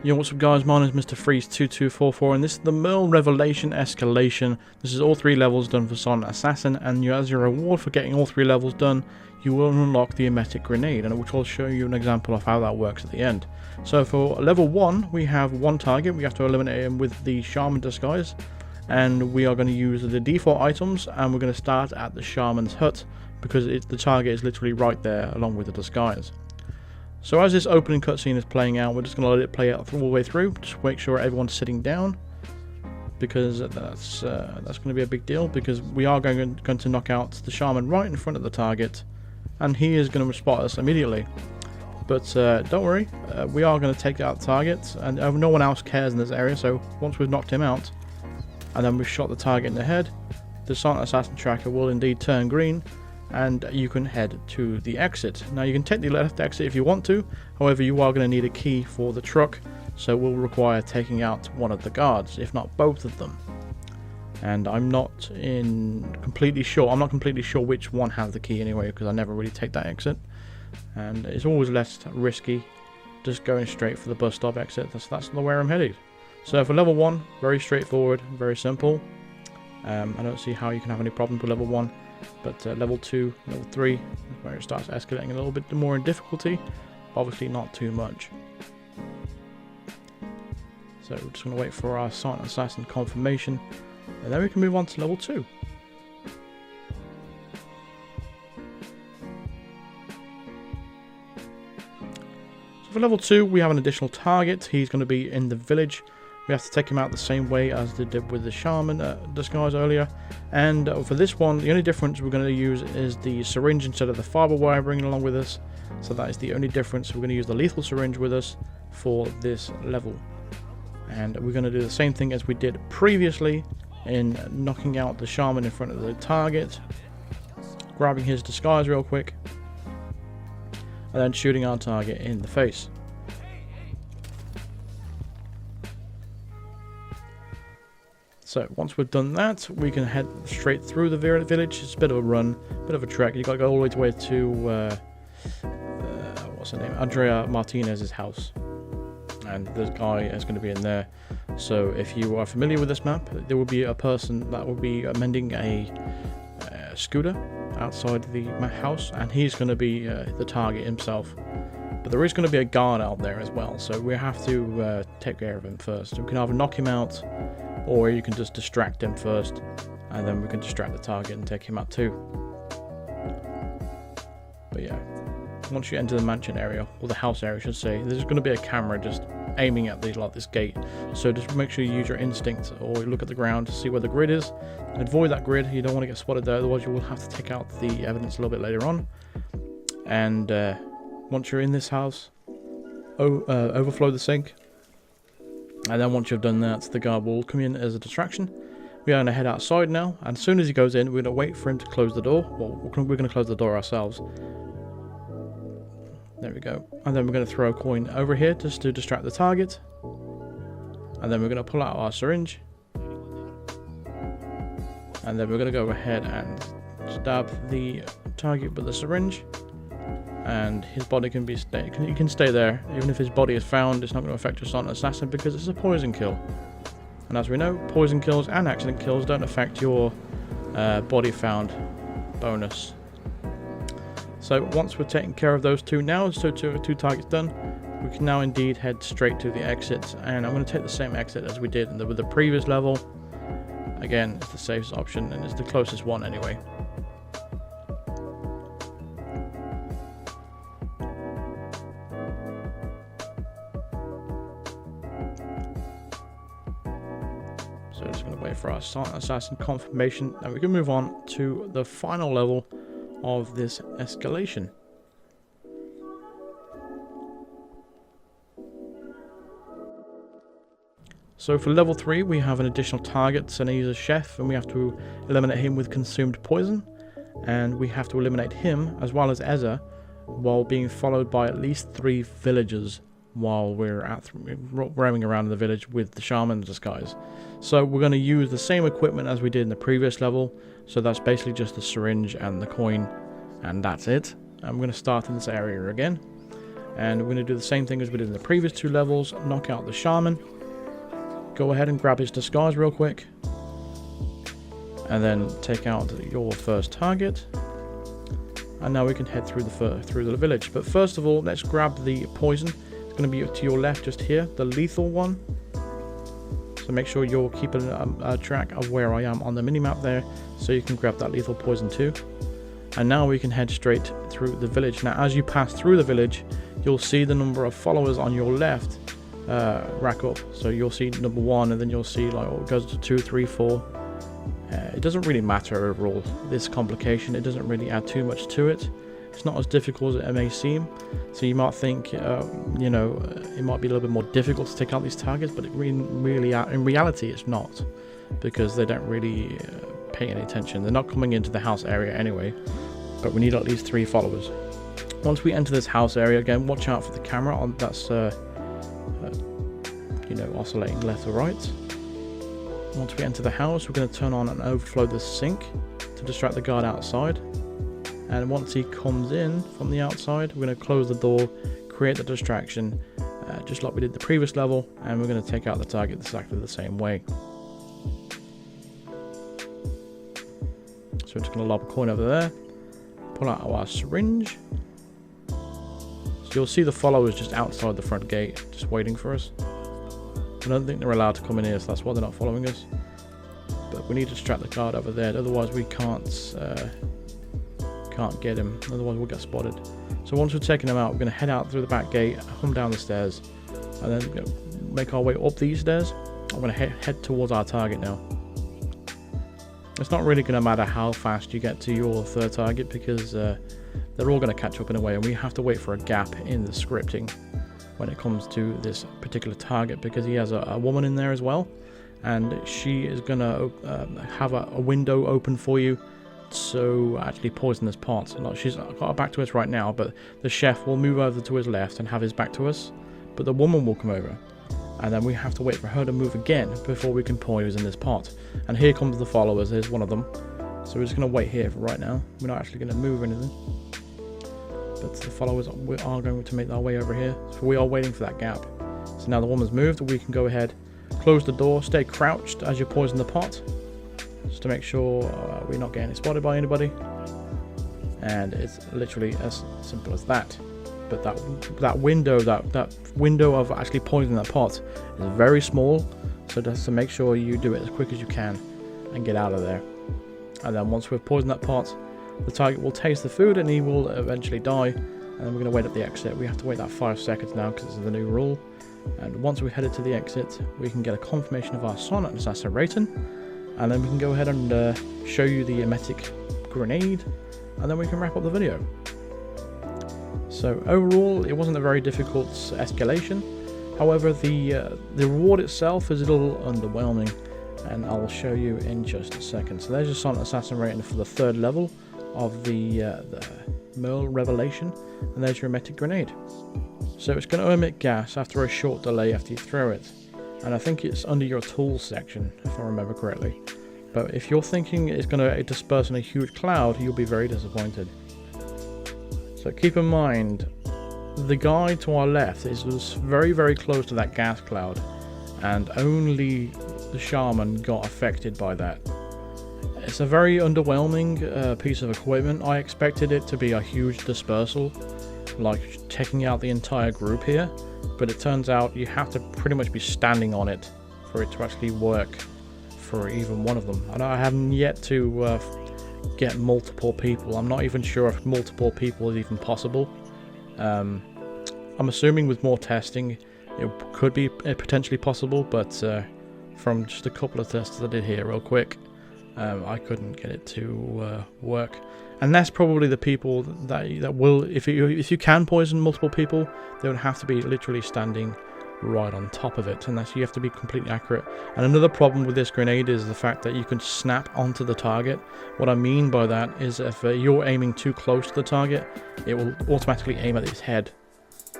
Yo, what's up guys, my name is Mr. Freeze2244 and this is the Merle Revelation Escalation. This is all 3 levels done for Silent Assassin, and as your reward for getting all 3 levels done, you will unlock the Emetic Grenade, and which will show you an example of how that works at the end. So for level 1, we have 1 target. We have to eliminate him with the Shaman disguise, and we are going to use the default items, and we're going to start at the Shaman's hut because the target is literally right there along with the disguise. So as this opening cutscene is playing out, we're just going to let it play out all the way through. Just make sure everyone's sitting down, because that's going to be a big deal, because we are going to knock out the Shaman right in front of the target, and he is going to spot us immediately. But don't worry, we are going to take out the target, and no one else cares in this area. So once we've knocked him out, and then we've shot the target in the head, the Silent Assassin tracker will indeed turn green, and you can head to the exit. Now you can take the left exit if you want to, however you are going to need a key for the truck, so it will require taking out one of the guards, if not both of them. And I'm not completely sure which one has the key anyway, because I never really take that exit, and it's always less risky just going straight for the bus stop exit. That's the way I'm headed. So for level 1, very straightforward, very simple. I don't see how you can have any problems with level 1. But level 2, level 3, where it starts escalating a little bit more in difficulty, obviously not too much. So we're just going to wait for our Silent Assassin confirmation, and then we can move on to level 2. So for level 2, we have an additional target. He's going to be in the village. We have to take him out the same way as they did with the Shaman disguise earlier. And for this one, the only difference we're going to use is the syringe instead of the fiber wire bringing along with us. So that is the only difference. We're going to use the lethal syringe with us for this level. And we're going to do the same thing as we did previously in knocking out the Shaman in front of the target, grabbing his disguise real quick, and then shooting our target in the face. So once we've done that, we can head straight through the village. It's a bit of a run, bit of a trek. You've got to go all the way to what's her name? Andrea Martinez's house. And this guy is going to be in there. So if you are familiar with this map, there will be a person that will be mending a scooter outside the house, and he's going to be the target himself. But there is going to be a guard out there as well, so we have to take care of him first. We can either knock him out, or you can just distract him first, and then we can distract the target and take him out too. But yeah, once you enter the mansion area, or the house area I should say, there's going to be a camera just aiming at this gate. So just make sure you use your instinct, or look at the ground to see where the grid is. Avoid that grid, you don't want to get spotted there, otherwise you will have to take out the evidence a little bit later on. And once you're in this house, overflow the sink. And then once you've done that, the guard will come in as a distraction. We are going to head outside now, and as soon as he goes in, we're going to wait for him to close the door. Well, we're going to close the door ourselves. There we go. And then we're going to throw a coin over here just to distract the target. And then we're going to pull out our syringe. And then we're going to go ahead and stab the target with the syringe. And his body can be he can stay there. Even if his body is found, it's not going to affect your Silent Assassin because it's a poison kill. And as we know, poison kills and accident kills don't affect your body found bonus. So once we're taking care of those two now, so two targets done, we can now indeed head straight to the exit. And I'm going to take the same exit as we did with the previous level. Again, it's the safest option, and it's the closest one anyway. So just going to wait for our Silent Assassin confirmation, and we can move on to the final level of this escalation. So for level 3, we have an additional target, and he's a chef, and we have to eliminate him with consumed poison, and we have to eliminate him as well as Ezra while being followed by at least 3 villagers while we're roaming around the village with the Shaman disguise. So we're going to use the same equipment as we did in the previous level, so that's basically just the syringe and the coin, and that's it. I'm going to start in this area again. And we're going to do the same thing as we did in the previous 2 levels. Knock out the shaman. Go ahead and grab his disguise real quick. And then take out your first target. And now we can head through the village. But first of all, let's grab the poison. It's going to be to your left just here, the lethal one. So make sure you're keeping a track of where I am on the minimap there, so you can grab that lethal poison too. And now we can head straight through the village. Now as you pass through the village, you'll see the number of followers on your left rack up. So you'll see number 1, and then you'll see like it goes to 2, 3, 4. It doesn't really matter overall, this complication. It doesn't really add too much to it. It's not as difficult as it may seem. So you might think, you know, it might be a little bit more difficult to take out these targets, but in reality it's not, because they don't really pay any attention. They're not coming into the house area anyway, but we need at least 3 followers. Once we enter this house area, again, watch out for the camera on that's you know, oscillating left or right. Once we enter the house, we're going to turn on and overflow the sink to distract the guard outside. And once he comes in from the outside, we're going to close the door, create the distraction, just like we did the previous level, and we're going to take out the target exactly the same way. So we're just going to lob a coin over there, pull out our syringe. So you'll see the followers just outside the front gate, just waiting for us. I don't think they're allowed to come in here, so that's why they're not following us. But we need to distract the guard over there, otherwise we can't get him, otherwise we'll get spotted. So once we've taken him out, we're going to head out through the back gate, come down the stairs, and then make our way up these stairs. I'm going to head towards our target now. It's not really going to matter how fast you get to your 3rd target, because they're all going to catch up in a way, and we have to wait for a gap in the scripting when it comes to this particular target, because he has a woman in there as well, and she is going to have a window open for you to actually poison this pot. Like, she's got her back to us right now, but the chef will move over to his left and have his back to us, but the woman will come over, and then we have to wait for her to move again before we can poison this pot. And here comes the followers. Here's one of them. So we're just going to wait here for right now. We're not actually going to move or anything, but the followers are going to make their way over here, so we are waiting for that gap. So now the woman's moved, we can go ahead, close the door, stay crouched as you poison the pot, just to make sure we're not getting spotted by anybody. And it's literally as simple as that. But that window of actually poisoning that pot is very small, so just to make sure you do it as quick as you can and get out of there. And then once we've poisoned that pot, the target will taste the food and he will eventually die, and then we're going to wait at the exit. We have to wait that 5 seconds now because it's the new rule. And once we headed to the exit, we can get a confirmation of our Sonic Assassin rating, and then we can go ahead and show you the Emetic Grenade, and then we can wrap up the video. So overall, it wasn't a very difficult escalation. However, the reward itself is a little underwhelming, and I'll show you in just a second. So there's your Sonic Assassin rating for the 3rd level of the Merle Revelation, and there's your Emetic Grenade. So it's going to emit gas after a short delay after you throw it, and I think it's under your tools section if I remember correctly. But if you're thinking it's going to disperse in a huge cloud, you'll be very disappointed. So keep in mind, the guy to our left is very, very close to that gas cloud, and only the shaman got affected by that. It's a very underwhelming piece of equipment. I expected it to be a huge dispersal, like taking out the entire group here, but it turns out you have to pretty much be standing on it for it to actually work for even one of them. And I haven't yet to get multiple people. I'm not even sure if multiple people is even possible. I'm assuming with more testing it could be potentially possible, but from just a couple of tests I did here real quick, I couldn't get it to work. And that's probably the people that will, if you can poison multiple people, they would have to be literally standing right on top of it, and that's, you have to be completely accurate. And another problem with this grenade is the fact that you can snap onto the target. What I mean by that is if you're aiming too close to the target, it will automatically aim at its head,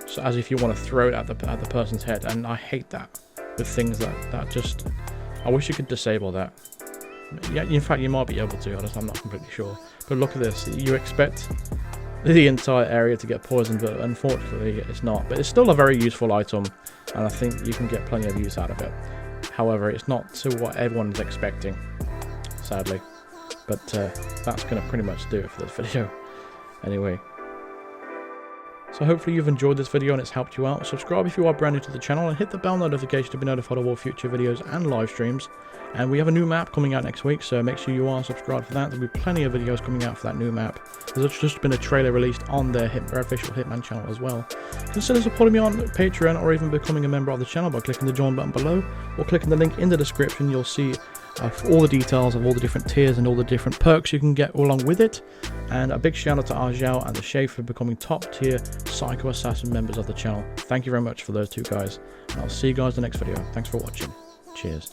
so as if you want to throw it at the person's head. And I hate that with things that just, I wish you could disable that. Yeah, in fact you might be able to, I'm not completely sure. But look at this, you expect the entire area to get poisoned, but unfortunately it's not. But it's still a very useful item, and I think you can get plenty of use out of it. However, it's not to what everyone is expecting, sadly. But that's going to pretty much do it for this video. Anyway. So hopefully you've enjoyed this video and it's helped you out. Subscribe if you are brand new to the channel and hit the bell notification to be notified of all future videos and live streams. And we have a new map coming out next week, so make sure you are subscribed for that. There'll be plenty of videos coming out for that new map. There's just been a trailer released on their official Hitman channel as well. Consider supporting me on Patreon or even becoming a member of the channel by clicking the join button below or clicking the link in the description. You'll see all the details of all the different tiers and all the different perks you can get along with it. And a big shout out to Arjel and the Shave for becoming top tier Psycho Assassin members of the channel. Thank you very much for those two guys, and I'll see you guys in the next video. Thanks for watching. Cheers.